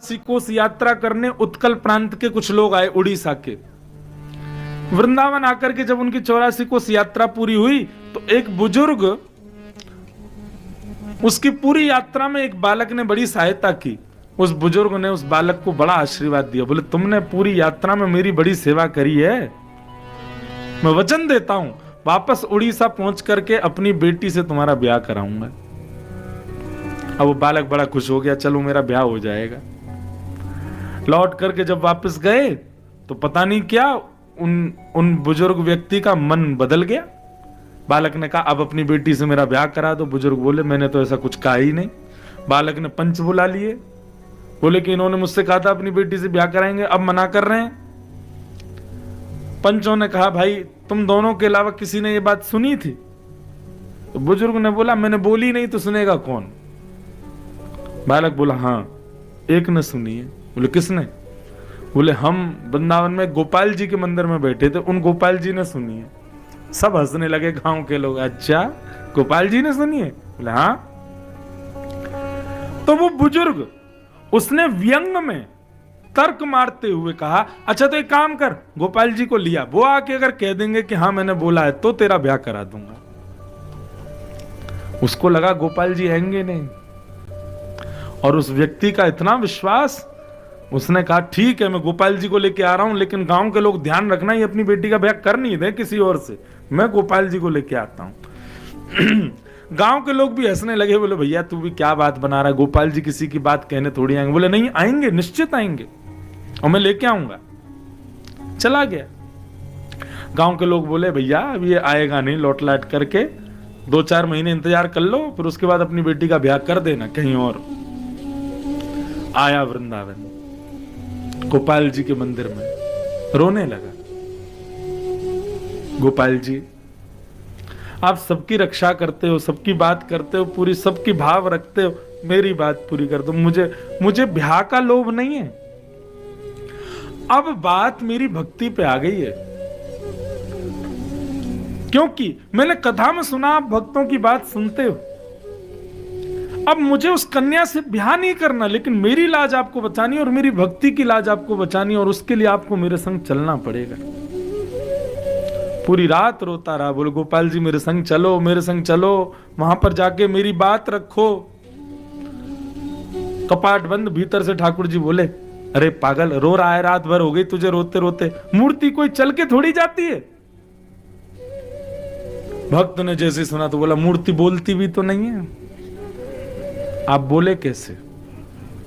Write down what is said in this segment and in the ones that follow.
कोस यात्रा करने उत्कल प्रांत के कुछ लोग आए, उड़ीसा के। वृंदावन आकर के जब उनकी 84 कोस यात्रा पूरी हुई तो एक बुजुर्ग, उसकी पूरी यात्रा में एक बालक ने बड़ी सहायता की। उस बुजुर्ग ने उस बालक को बड़ा आशीर्वाद दिया, बोले तुमने पूरी यात्रा में मेरी बड़ी सेवा करी है, मैं वचन देता हूं वापस उड़ीसा पहुंच करके अपनी बेटी से तुम्हारा ब्याह कराऊंगा। अब वो बालक बड़ा खुश हो गया, चलो मेरा ब्याह हो जाएगा। लौट करके जब वापस गए तो पता नहीं क्या उन बुजुर्ग व्यक्ति का मन बदल गया। बालक ने कहा अब अपनी बेटी से मेरा ब्याह करा दो। बुजुर्ग बोले मैंने तो ऐसा कुछ कहा ही नहीं। बालक ने पंच बुला लिए, बोले कि इन्होंने मुझसे कहा था अपनी बेटी से ब्याह कराएंगे, अब मना कर रहे हैं। पंचों ने कहा भाई तुम दोनों के अलावा किसी ने ये बात सुनी थी? तो बुजुर्ग ने बोला मैंने बोली नहीं तो सुनेगा कौन? बालक बोला हाँ एक ने सुनी है। बोले किसने? बोले हम वृंदावन में गोपाल जी के मंदिर में बैठे थे, उन गोपाल जी ने सुनी है। सब हंसने लगे गांव के लोग, अच्छा गोपाल जी ने सुनी है? बोले हाँ। तो वो बुजुर्ग उसने व्यंग में तर्क मारते हुए कहा अच्छा तो एक काम कर, गोपाल जी को लिया, वो आके अगर कह देंगे कि हाँ मैंने बोला है तो तेरा ब्याह करा दूंगा। उसको लगा गोपाल जी आएंगे नहीं, और उस व्यक्ति का इतना विश्वास, उसने कहा ठीक है मैं गोपाल जी को लेके आ रहा हूं, लेकिन गांव के लोग ध्यान रखना ये अपनी बेटी का ब्याह कर नहीं दे किसी और से, मैं गोपाल जी को लेके आता हूं। गांव के लोग भी हंसने लगे, बोले भैया तू भी क्या बात बना रहा है, गोपाल जी किसी की बात कहने थोड़ी आएंगे। बोले नहीं आएंगे, निश्चित आएंगे और मैं लेके आऊंगा। चला गया। गांव के लोग बोले भैया अब ये आएगा नहीं, लौट लाट करके 2-4 महीने इंतजार कर लो, फिर उसके बाद अपनी बेटी का ब्याह कर देना कहीं और। आया वृंदावन, गोपाल जी के मंदिर में रोने लगा। गोपाल जी आप सबकी रक्षा करते हो, सबकी बात करते हो, पूरी सबकी भाव रखते हो, मेरी बात पूरी कर दो। मुझे ब्याह का लोभ नहीं है। अब बात मेरी भक्ति पे आ गई है, क्योंकि मैंने कथा में सुना आप भक्तों की बात सुनते हो। अब मुझे उस कन्या से ब्याह नहीं करना, लेकिन मेरी लाज आपको बचानी और मेरी भक्ति की लाज आपको बचानी, और उसके लिए आपको मेरे संग चलना पड़ेगा। पूरी रात रोता रहा, बोले गोपाल जी मेरे संग चलो, मेरे संग चलो, वहां पर जाके मेरी बात रखो। कपाट बंद, भीतर से ठाकुर जी बोले अरे पागल रो रहा है, रात भर हो गई तुझे रोते रोते, मूर्ति कोई चल के थोड़ी जाती है। भक्त ने जैसे सुना तो बोला मूर्ति बोलती भी तो नहीं है, आप बोले कैसे?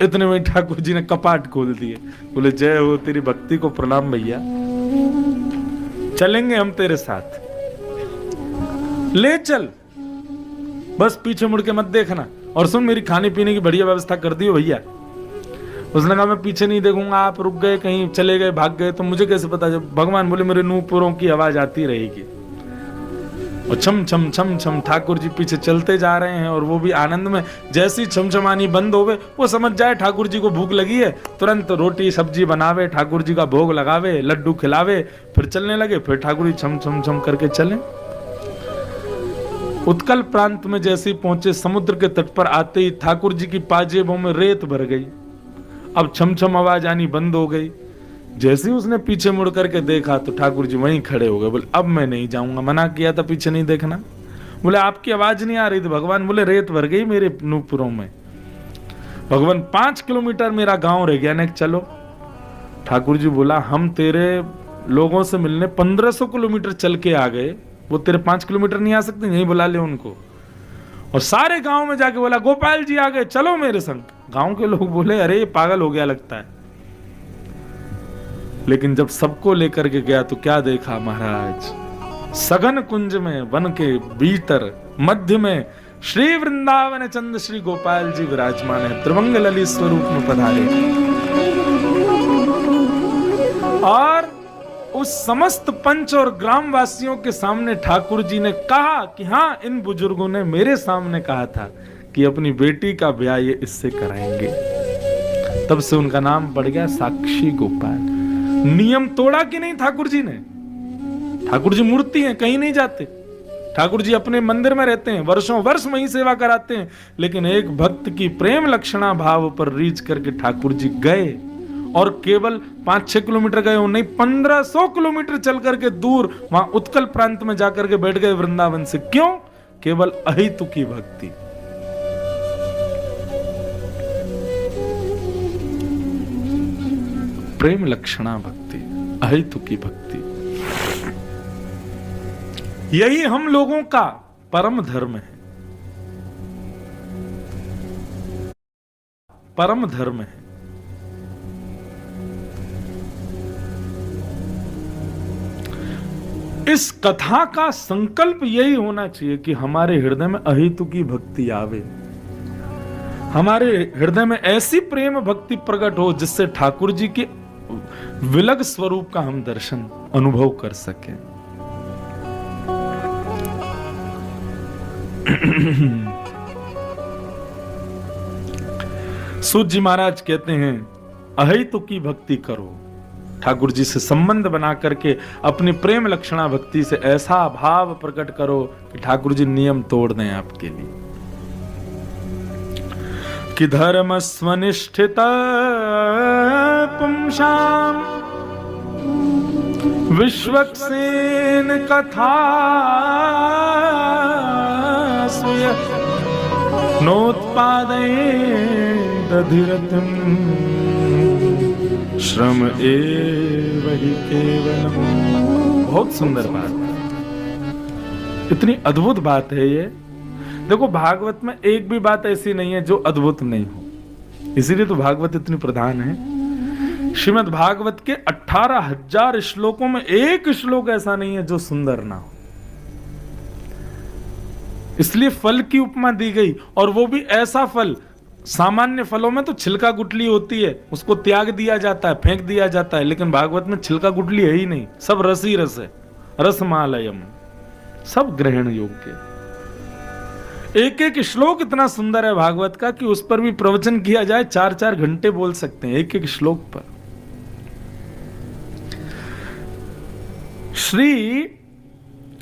इतने में ठाकुर जी ने कपाट खोल दिए, बोले जय हो तेरी भक्ति को प्रणाम भैया, चलेंगे हम तेरे साथ, ले चल, बस पीछे मुड़ के मत देखना, और सुन मेरी खाने पीने की बढ़िया व्यवस्था कर दी हो भैया। उसने कहा मैं पीछे नहीं देखूंगा, आप रुक गए कहीं चले गए भाग गए तो मुझे कैसे पता? जब भगवान बोले मेरे नूपुरों की आवाज आती रहेगी, और छम छम छम छम ठाकुर जी पीछे चलते जा रहे हैं, और वो भी आनंद में। जैसी छमछमानी बंद होवे वो समझ जाए ठाकुर जी को भूख लगी है, तुरंत रोटी सब्जी बनावे, ठाकुर जी का भोग लगावे, लड्डू खिलावे, फिर चलने लगे। फिर ठाकुर जी छम छम छम करके चले। उत्कल प्रांत में जैसे ही पहुंचे, समुद्र के तट पर आते ही ठाकुर जी की पाजेबों में रेत भर गई। अब छम छम आवाज आनी बंद हो गई। जैसे ही उसने पीछे मुड़ करके देखा तो ठाकुर जी वहीं खड़े हो गए। बोले अब मैं नहीं जाऊंगा, मना किया था पीछे नहीं देखना। बोले आपकी आवाज नहीं आ रही थी। भगवान बोले रेत भर गई मेरे नूपुरों में। भगवान 5 किलोमीटर मेरा गांव रह गया ना, चलो। ठाकुर जी बोला हम तेरे लोगों से मिलने 1500 किलोमीटर चल के आ गए, वो तेरे 5 किलोमीटर नहीं आ सकते? नहीं, बुला ले उनको। और सारे गांव में जाके बोला गोपाल जी आ गए, चलो मेरे संग। गांव के लोग बोले अरे ये पागल हो गया लगता है। लेकिन जब सबको लेकर के गया तो क्या देखा महाराज, सघन कुंज में वन के भीतर मध्य में श्री वृंदावन चंद्र श्री गोपाल जी विराजमान है, त्रिभंग ललित स्वरूप में पधारे। और उस समस्त पंच और ग्रामवासियों के सामने ठाकुर जी ने कहा कि हाँ इन बुजुर्गों ने मेरे सामने कहा था कि अपनी बेटी का ब्याह ये इससे कराएंगे। तब से उनका नाम पड़ गया साक्षी गोपाल। नियम तोड़ा कि नहीं ठाकुर जी ने? ठाकुर जी मूर्ति हैं, कहीं नहीं जाते। ठाकुर जी अपने मंदिर में रहते हैं, वर्षों वर्ष वहीं सेवा कराते हैं, लेकिन एक भक्त की प्रेम लक्षणा भाव पर रीझ करके ठाकुर जी गए, और केवल 5-6 किलोमीटर गए हो नहीं, 1500 किलोमीटर चल करके दूर वहां उत्कल प्रांत में जाकर के बैठ गए वृंदावन से। क्यों? केवल अहितु की भक्ति। प्रेम लक्षणा भक्ति, अहितु की भक्ति, यही हम लोगों का परम धर्म है, परम धर्म है। इस कथा का संकल्प यही होना चाहिए कि हमारे हृदय में अहितु की भक्ति आवे, हमारे हृदय में ऐसी प्रेम भक्ति प्रकट हो जिससे ठाकुर जी के विलग स्वरूप का हम दर्शन अनुभव कर सकें। सूत जी महाराज कहते हैं अहितु की भक्ति करो, ठाकुर जी से संबंध बना करके अपनी प्रेम लक्षणा भक्ति से ऐसा भाव प्रकट करो कि ठाकुर जी नियम तोड़ दें आपके लिए। कि धर्म स्वनिष्ठित पुंसाम विश्वक्सेन कथा नोत्पादये दधिरतिम श्रम एव हि केवलम। बहुत सुंदर बात, इतनी अद्भुत बात है ये। देखो भागवत में एक भी बात ऐसी नहीं है जो अद्भुत नहीं हो, इसीलिए तो भागवत इतनी प्रधान है। श्रीमद् भागवत के 18,000 श्लोकों में एक श्लोक ऐसा नहीं है जो सुंदर ना हो, इसलिए फल की उपमा दी गई, और वो भी ऐसा फल, सामान्य फलों में तो छिलका गुठली होती है, उसको त्याग दिया जाता है, फेंक दिया जाता है, लेकिन भागवत में छिलका गुठली है ही नहीं, सब रस ही रस है, रसमालयम, सब ग्रहण योग्य। एक एक श्लोक इतना सुंदर है भागवत का कि उस पर भी प्रवचन किया जाए 4-4 घंटे बोल सकते हैं एक एक श्लोक पर। श्री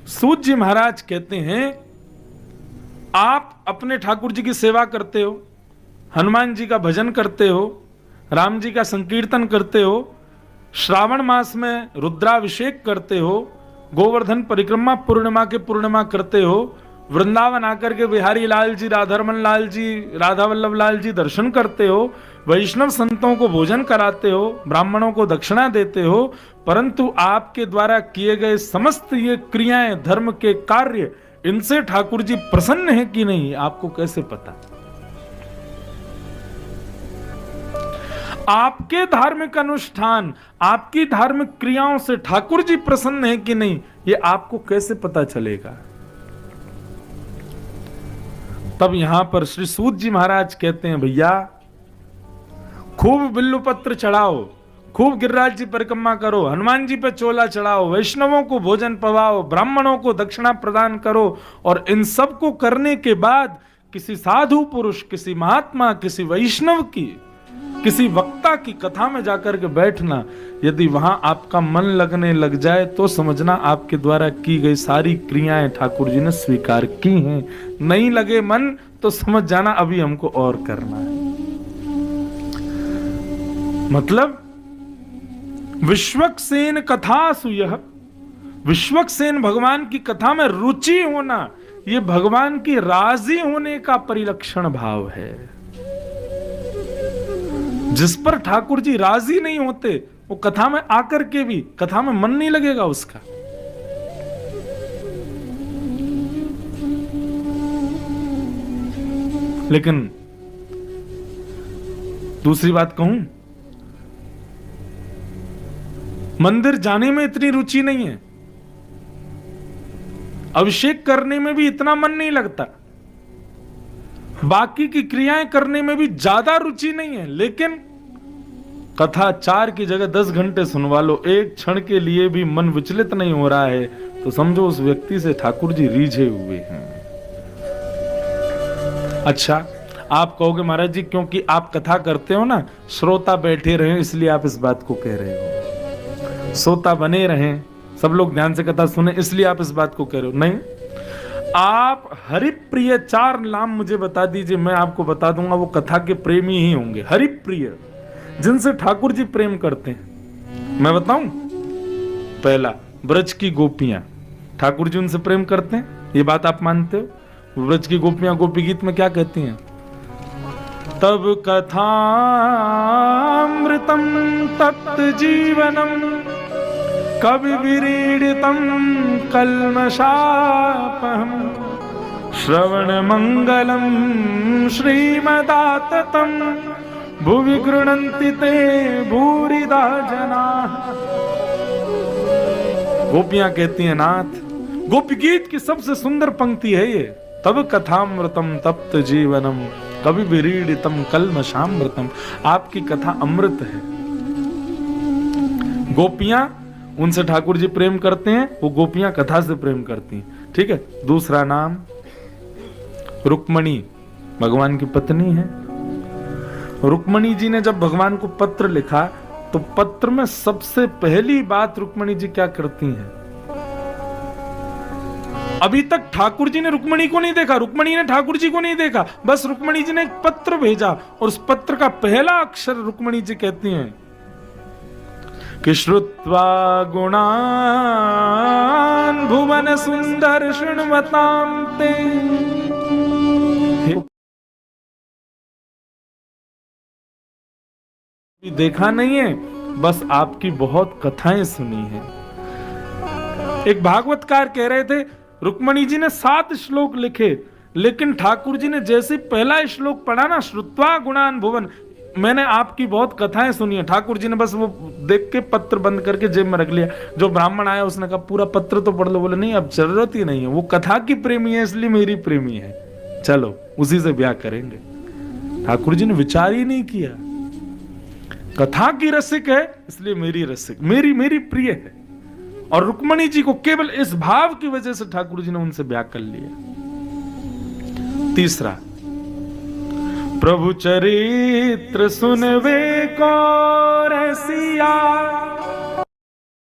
सूत जी महाराज कहते हैं आप अपने ठाकुर जी की सेवा करते हो, हनुमान जी का भजन करते हो, राम जी का संकीर्तन करते हो, श्रावण मास में रुद्राभिषेक करते हो, गोवर्धन परिक्रमा पूर्णिमा के पूर्णिमा करते हो, वृंदावन आकर के बिहारी लाल जी, राधारमन लाल जी, राधा वल्लभ लाल जी दर्शन करते हो, वैष्णव संतों को भोजन कराते हो, ब्राह्मणों को दक्षिणा देते हो, परंतु आपके द्वारा किए गए समस्त ये क्रियाएं, धर्म के कार्य, इनसे ठाकुर जी प्रसन्न है कि नहीं, आपको कैसे पता? आपके धार्मिक अनुष्ठान, आपकी धार्मिक क्रियाओं से ठाकुर जी प्रसन्न है कि नहीं, ये आपको कैसे पता चलेगा? तब यहां पर श्री सूत जी महाराज कहते हैं भैया खूब बिल्लू पत्र चढ़ाओ, खूब गिरिराज जी परिक्रमा करो, हनुमान जी पे चोला चढ़ाओ, वैष्णवों को भोजन पवाओ, ब्राह्मणों को दक्षिणा प्रदान करो, और इन सब को करने के बाद किसी साधु पुरुष, किसी महात्मा, किसी वैष्णव की, किसी वक्ता की कथा में जाकर के बैठना, यदि वहां आपका मन लगने लग जाए तो समझना आपके द्वारा की गई सारी क्रियाएं ठाकुर जी ने स्वीकार की हैं। नहीं लगे मन तो समझ जाना अभी हमको और करना है। मतलब विश्वक्सेन कथासु यह, विश्वक्सेन भगवान की कथा में रुचि होना, यह भगवान की राजी होने का परिलक्षण भाव है। जिस पर ठाकुर जी राजी नहीं होते वो कथा में आकर के भी कथा में मन नहीं लगेगा उसका। लेकिन दूसरी बात कहूं, मंदिर जाने में इतनी रुचि नहीं है, अभिषेक करने में भी इतना मन नहीं लगता, बाकी की क्रियाएं करने में भी ज्यादा रुचि नहीं है, लेकिन कथा 4 की जगह 10 घंटे सुनवा लो, एक क्षण के लिए भी मन विचलित नहीं हो रहा है, तो समझो उस व्यक्ति से ठाकुर जी रीझे हुए हैं। अच्छा, आप कहोगे महाराज जी क्योंकि आप कथा करते हो ना, श्रोता बैठे रहे इसलिए आप इस बात को कह रहे हो, श्रोता बने रहें, सब लोग ध्यान से कथा सुने इसलिए आप इस बात को कह रहे हो। नहीं, आप हरिप्रिय 4 नाम मुझे बता दीजिए, मैं आपको बता दूंगा वो कथा के प्रेमी ही होंगे। हरिप्रिय जिनसे ठाकुर जी प्रेम करते हैं, मैं बताऊं? पहला, ब्रज की गोपियां, ठाकुर जी उनसे प्रेम करते हैं, ये बात आप मानते हो? ब्रज की गोपियां गोपी गीत में क्या कहती हैं? तब कथामृतम तप्त जीवनम कवि विरीडितम कल्मषापहम श्रवण मंगलम श्रीमदाततम भुवि गृह्णन्ति ते भूरिदा जना। गोपियां कहती हैं नाथ, गोपी गीत की सबसे सुंदर पंक्ति है ये, तब कथामृतम तप्त जीवनम कवि विरीडितम कल्मषामृतम, आपकी कथा अमृत है। गोपियां उनसे ठाकुर जी प्रेम करते हैं, वो गोपियां कथा से प्रेम करती हैं। ठीक है। दूसरा नाम रुक्मणी, भगवान की पत्नी है। रुक्मणी जी ने जब भगवान को पत्र लिखा तो पत्र में सबसे पहली बात रुक्मणी जी क्या करती हैं? अभी तक ठाकुर जी ने रुक्मणी को नहीं देखा, रुक्मणी ने ठाकुर जी को नहीं देखा, बस रुक्मणी जी ने एक पत्र भेजा और उस पत्र का पहला अक्षर रुक्मणी जी कहती हैं कि श्रुत्वा गुणान भुवन सुंदर शृण्वतां ते। देखा नहीं है, बस आपकी बहुत कथाएं सुनी है। एक भागवतकार कह रहे थे रुक्मणी जी ने 7 श्लोक लिखे, लेकिन ठाकुर जी ने जैसे पहला श्लोक पढ़ा ना, श्रुत्वा गुणान भुवन, मैंने आपकी बहुत कथाएं सुनी है। ठाकुर जी ने बस वो देख के पत्र बंद करके जेब में रख लिया। जो ब्राह्मण आया उसने कहा पूरा पत्र तो पढ़ लो, बोले नहीं अब जरूरत ही नहीं है, वो कथा की प्रेमी है इसलिए मेरी प्रेमी है, चलो उसी से ब्याह करेंगे। ठाकुर जी ने विचार ही नहीं किया, कथा की रसिक है इसलिए मेरी रसिक, मेरी प्रिय है। और रुक्मणी जी को केवल इस भाव की वजह से ठाकुर जी ने उनसे ब्याह कर लिया। तीसरा, प्रभु चरित्र सुनवे को रसिया